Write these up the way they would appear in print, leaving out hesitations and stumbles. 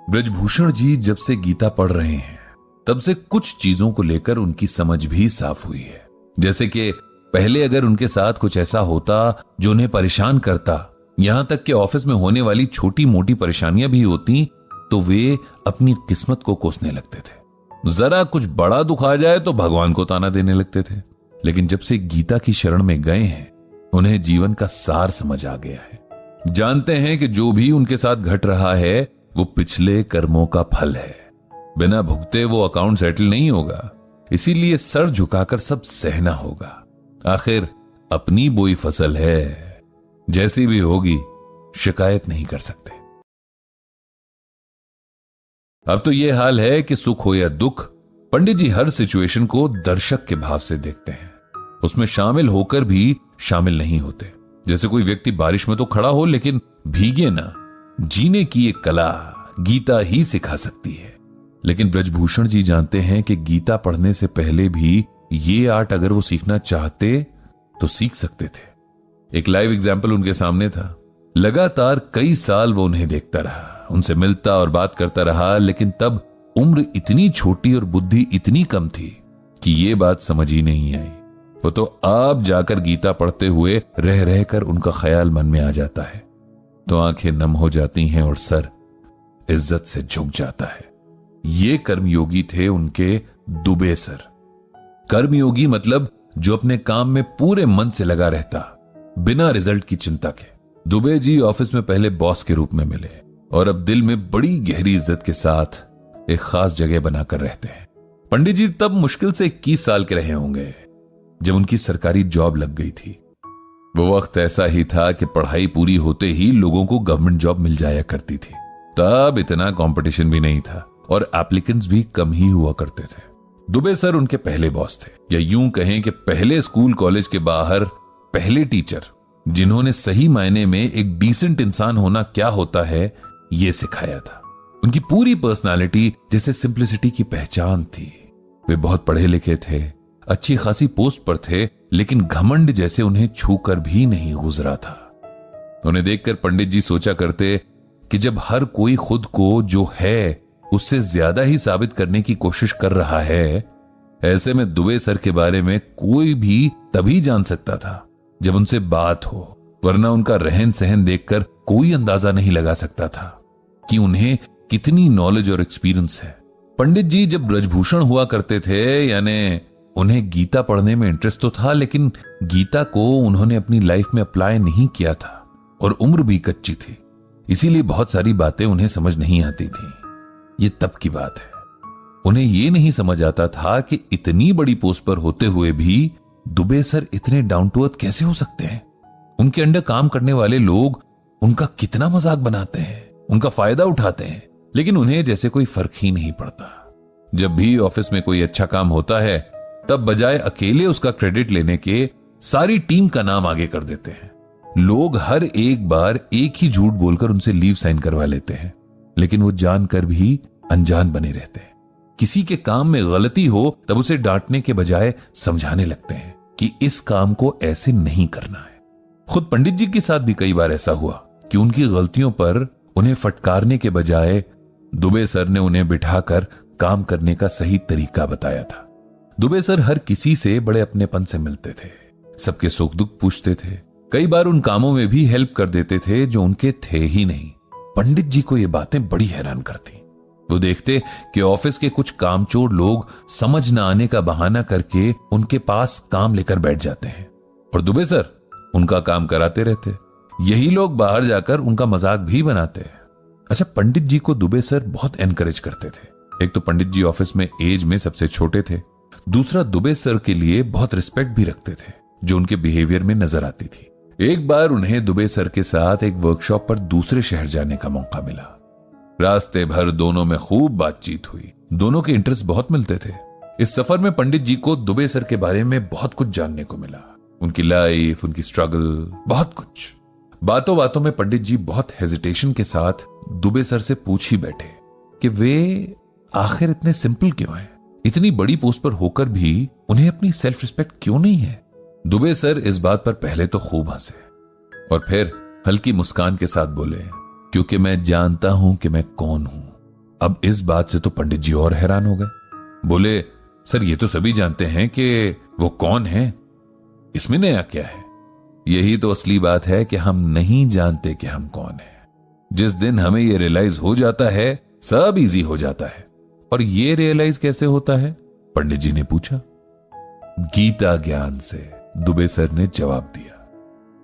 ब्रजभूषण जी जब से गीता पढ़ रहे हैं तब से कुछ चीजों को लेकर उनकी समझ भी साफ हुई है। जैसे कि पहले अगर उनके साथ कुछ ऐसा होता जो उन्हें परेशान करता, यहां तक कि ऑफिस में होने वाली छोटी मोटी परेशानियां भी होती, तो वे अपनी किस्मत को कोसने लगते थे। जरा कुछ बड़ा दुख आ जाए तो भगवान को ताना देने लगते थे। लेकिन जब से गीता की शरण में गए हैं, उन्हें जीवन का सार समझ आ गया है। जानते हैं कि जो भी उनके साथ घट रहा है वो पिछले कर्मों का फल है। बिना भुगते वो अकाउंट सेटल नहीं होगा, इसीलिए सर झुकाकर सब सहना होगा। आखिर अपनी बोई फसल है, जैसी भी होगी शिकायत नहीं कर सकते। अब तो यह हाल है कि सुख हो या दुख, पंडित जी हर सिचुएशन को दर्शक के भाव से देखते हैं। उसमें शामिल होकर भी शामिल नहीं होते। जैसे कोई व्यक्ति बारिश में तो खड़ा हो लेकिन भीगे ना। जीने की एक कला गीता ही सिखा सकती है। लेकिन ब्रजभूषण जी जानते हैं कि गीता पढ़ने से पहले भी ये आर्ट अगर वो सीखना चाहते तो सीख सकते थे। एक लाइव एग्जाम्पल उनके सामने था। लगातार कई साल वो उन्हें देखता रहा, उनसे मिलता और बात करता रहा, लेकिन तब उम्र इतनी छोटी और बुद्धि इतनी कम थी कि ये बात समझ ही नहीं आई। वो तो आप जाकर गीता पढ़ते हुए रह रहकर उनका ख्याल मन में आ जाता है, तो आंखें नम हो जाती हैं और सर इज्जत से झुक जाता है। ये कर्मयोगी थे उनके दुबे सर। कर्मयोगी मतलब जो अपने काम में पूरे मन से लगा रहता, बिना रिजल्ट की चिंता के। दुबे जी ऑफिस में पहले बॉस के रूप में मिले और अब दिल में बड़ी गहरी इज्जत के साथ एक खास जगह बनाकर रहते हैं। पंडित जी तब मुश्किल से 21 साल के रहे होंगे जब उनकी सरकारी जॉब लग गई थी। वो वक्त ऐसा ही था कि पढ़ाई पूरी होते ही लोगों को गवर्नमेंट जॉब मिल जाया करती थी। तब इतना कंपटीशन भी नहीं था और एप्लीकेंट्स भी कम ही हुआ करते थे। दुबे सर उनके पहले बॉस थे, या यूं कहें कि पहले स्कूल कॉलेज के बाहर पहले टीचर, जिन्होंने सही मायने में एक डिसेंट इंसान होना क्या होता है ये सिखाया था। उनकी पूरी पर्सनालिटी जैसे सिंप्लिसिटी की पहचान थी। वे बहुत पढ़े लिखे थे, अच्छी खासी पोस्ट पर थे, लेकिन घमंड जैसे उन्हें छूकर भी नहीं गुजरा था। उन्हें देखकर पंडित जी सोचा करते कि जब हर कोई खुद को जो है उससे ज्यादा ही साबित करने की कोशिश कर रहा है, ऐसे में दुबे सर के बारे में कोई भी तभी जान सकता था जब उनसे बात हो, वरना उनका रहन सहन देखकर कोई अंदाजा नहीं लगा सकता था कि उन्हें कितनी नॉलेज और एक्सपीरियंस है। पंडित जी जब ब्रजभूषण हुआ करते थे, यानी उन्हें गीता पढ़ने में इंटरेस्ट तो था, लेकिन गीता को उन्होंने अपनी लाइफ में अप्लाई नहीं किया था और उम्र भी कच्ची थी, इसीलिए बहुत सारी बातें उन्हें समझ नहीं आती थी। ये तब की बात है। उन्हें यह नहीं समझ आता था कि इतनी बड़ी पोस्ट पर होते हुए भी दुबे सर इतने डाउन टू अर्थ कैसे हो सकते हैं। उनके अंडर काम करने वाले लोग उनका कितना मजाक बनाते हैं, उनका फायदा उठाते हैं, लेकिन उन्हें जैसे कोई फर्क ही नहीं पड़ता। जब भी ऑफिस में कोई अच्छा काम होता है, तब बजाय अकेले उसका क्रेडिट लेने के सारी टीम का नाम आगे कर देते हैं। लोग हर एक बार एक ही झूठ बोलकर उनसे लीव साइन करवा लेते हैं, लेकिन वो जानकर भी अनजान बने रहते हैं। किसी के काम में गलती हो तब उसे डांटने के बजाय समझाने लगते हैं कि इस काम को ऐसे नहीं करना है। खुद पंडित जी के साथ भी कई बार ऐसा हुआ कि उनकी गलतियों पर उन्हें फटकारने के बजाय दुबे सर ने उन्हें बिठाकर काम करने का सही तरीका बताया था। दुबे सर हर किसी से बड़े अपनेपन से मिलते थे, सबके सुख दुख पूछते थे, कई बार उन कामों में भी हेल्प कर देते थे जो उनके थे ही नहीं। पंडित जी को ये बातें बड़ी हैरान करती। वो देखते कि ऑफिस के कुछ कामचोर लोग समझ न आने का बहाना करके उनके पास काम लेकर बैठ जाते हैं और दुबे सर उनका काम कराते रहते। यही लोग बाहर जाकर उनका मजाक भी बनाते हैं। अच्छा, पंडित जी को दुबे सर बहुत एनकरेज करते थे। एक तो पंडित जी ऑफिस में एज में सबसे छोटे थे, दूसरा दुबे सर के लिए बहुत रिस्पेक्ट भी रखते थे जो उनके बिहेवियर में नजर आती थी। एक बार उन्हें दुबे सर के साथ एक वर्कशॉप पर दूसरे शहर जाने का मौका मिला। रास्ते भर दोनों में खूब बातचीत हुई, दोनों के इंटरेस्ट बहुत मिलते थे। इस सफर में पंडित जी को दुबे सर के बारे में बहुत कुछ जानने को मिला, उनकी लाइफ, उनकी स्ट्रगल, बहुत कुछ। बातों बातों में पंडित जी बहुत हेजिटेशन के साथ दुबे सर से पूछ ही बैठे कि वे आखिर इतने सिंपल क्यों हैं, इतनी बड़ी पोस्ट पर होकर भी उन्हें अपनी सेल्फ रिस्पेक्ट क्यों नहीं है। दुबे सर इस बात पर पहले तो खूब हंसे और फिर हल्की मुस्कान के साथ बोले, क्योंकि मैं जानता हूं कि मैं कौन हूं। अब इस बात से तो पंडित जी और हैरान हो गए। बोले, सर ये तो सभी जानते हैं कि वो कौन है, इसमें नया क्या है? यही तो असली बात है कि हम नहीं जानते कि हम कौन है। जिस दिन हमें ये रियलाइज हो जाता है, सब इजी हो जाता है। और ये रियलाइज कैसे होता है? पंडित जी ने पूछा। गीता ज्ञान से, दुबे सर ने जवाब दिया।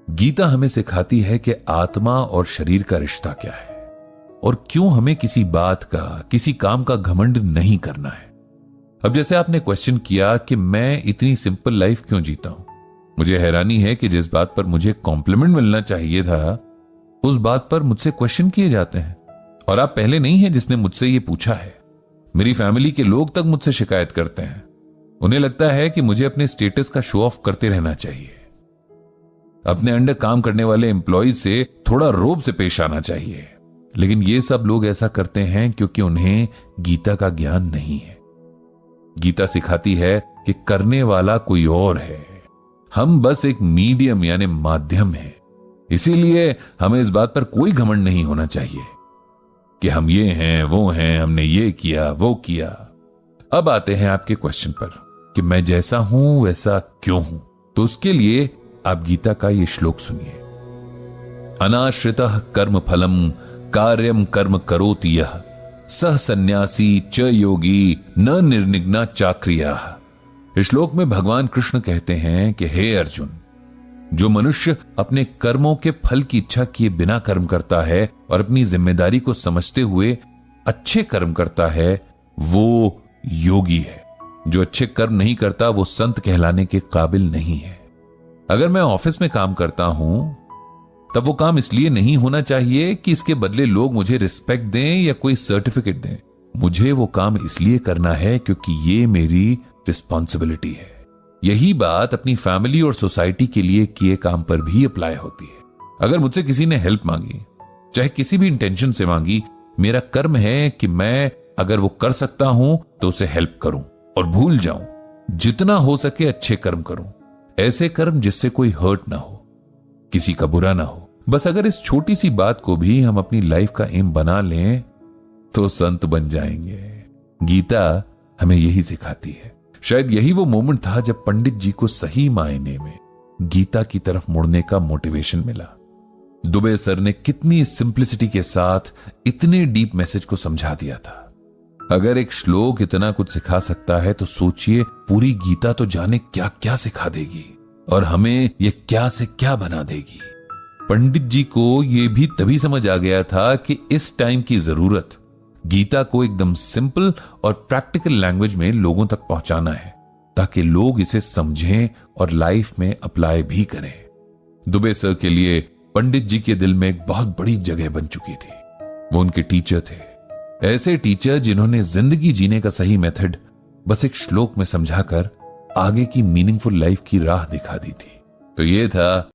गीता हमें सिखाती है कि आत्मा और शरीर का रिश्ता क्या है और क्यों हमें किसी बात का, किसी काम का घमंड नहीं करना है। अब जैसे आपने क्वेश्चन किया कि मैं इतनी सिंपल लाइफ क्यों जीता हूं, मुझे हैरानी है कि जिस बात पर मुझे कॉम्प्लीमेंट मिलना चाहिए था, उस बात पर मुझसे क्वेश्चन किए जाते हैं। और आप पहले नहीं हैं जिसने मुझसे यह पूछा है। मेरी फैमिली के लोग तक मुझसे शिकायत करते हैं। उन्हें लगता है कि मुझे अपने स्टेटस का शो ऑफ करते रहना चाहिए, अपने अंडर काम करने वाले एम्प्लॉय से थोड़ा रोब से पेश आना चाहिए। लेकिन ये सब लोग ऐसा करते हैं क्योंकि उन्हें गीता का ज्ञान नहीं है। गीता सिखाती है कि करने वाला कोई और है, हम बस एक मीडियम यानी माध्यम है। इसीलिए हमें इस बात पर कोई घमंड नहीं होना चाहिए कि हम ये हैं, वो हैं, हमने ये किया, वो किया। अब आते हैं आपके क्वेश्चन पर कि मैं जैसा हूं वैसा क्यों हूं। तो उसके लिए आप गीता का ये श्लोक सुनिए। अनाश्रितः कर्म फलम कार्यम कर्म करोति यः सह सन्यासी च योगी न निर्निग्ना चाक्रियाः। इस श्लोक में भगवान कृष्ण कहते हैं कि हे अर्जुन, जो मनुष्य अपने कर्मों के फल की इच्छा किए बिना कर्म करता है और अपनी जिम्मेदारी को समझते हुए अच्छे कर्म करता है, वो योगी है। जो अच्छे कर्म नहीं करता वो संत कहलाने के काबिल नहीं है। अगर मैं ऑफिस में काम करता हूं तब वो काम इसलिए नहीं होना चाहिए कि इसके बदले लोग मुझे रिस्पेक्ट दें या कोई सर्टिफिकेट दें। मुझे वो काम इसलिए करना है क्योंकि ये मेरी रिस्पॉन्सिबिलिटी है। यही बात अपनी फैमिली और सोसाइटी के लिए किए काम पर भी अप्लाई होती है। अगर मुझसे किसी ने हेल्प मांगी, चाहे किसी भी इंटेंशन से मांगी, मेरा कर्म है कि मैं अगर वो कर सकता हूं तो उसे हेल्प करूं और भूल जाऊं। जितना हो सके अच्छे कर्म करूं, ऐसे कर्म जिससे कोई हर्ट ना हो, किसी का बुरा ना हो। बस अगर इस छोटी सी बात को भी हम अपनी लाइफ का एम बना लें तो संत बन जाएंगे। गीता हमें यही सिखाती है। शायद यही वो मोमेंट था जब पंडित जी को सही मायने में गीता की तरफ मुड़ने का मोटिवेशन मिला। दुबे सर ने कितनी सिंप्लिसिटी के साथ इतने डीप मैसेज को समझा दिया था। अगर एक श्लोक इतना कुछ सिखा सकता है तो सोचिए पूरी गीता तो जाने क्या क्या सिखा देगी और हमें ये क्या से क्या बना देगी। पंडित जी को यह भी तभी समझ आ गया था कि इस टाइम की जरूरत गीता को एकदम सिंपल और प्रैक्टिकल लैंग्वेज में लोगों तक पहुंचाना है ताकि लोग इसे समझें और लाइफ में अप्लाई भी करें। दुबे सर के लिए पंडित जी के दिल में एक बहुत बड़ी जगह बन चुकी थी। वो उनके टीचर थे, ऐसे टीचर जिन्होंने जिंदगी जीने का सही मेथड बस एक श्लोक में समझाकर आगे की मीनिंगफुल लाइफ की राह दिखा दी थी। तो ये था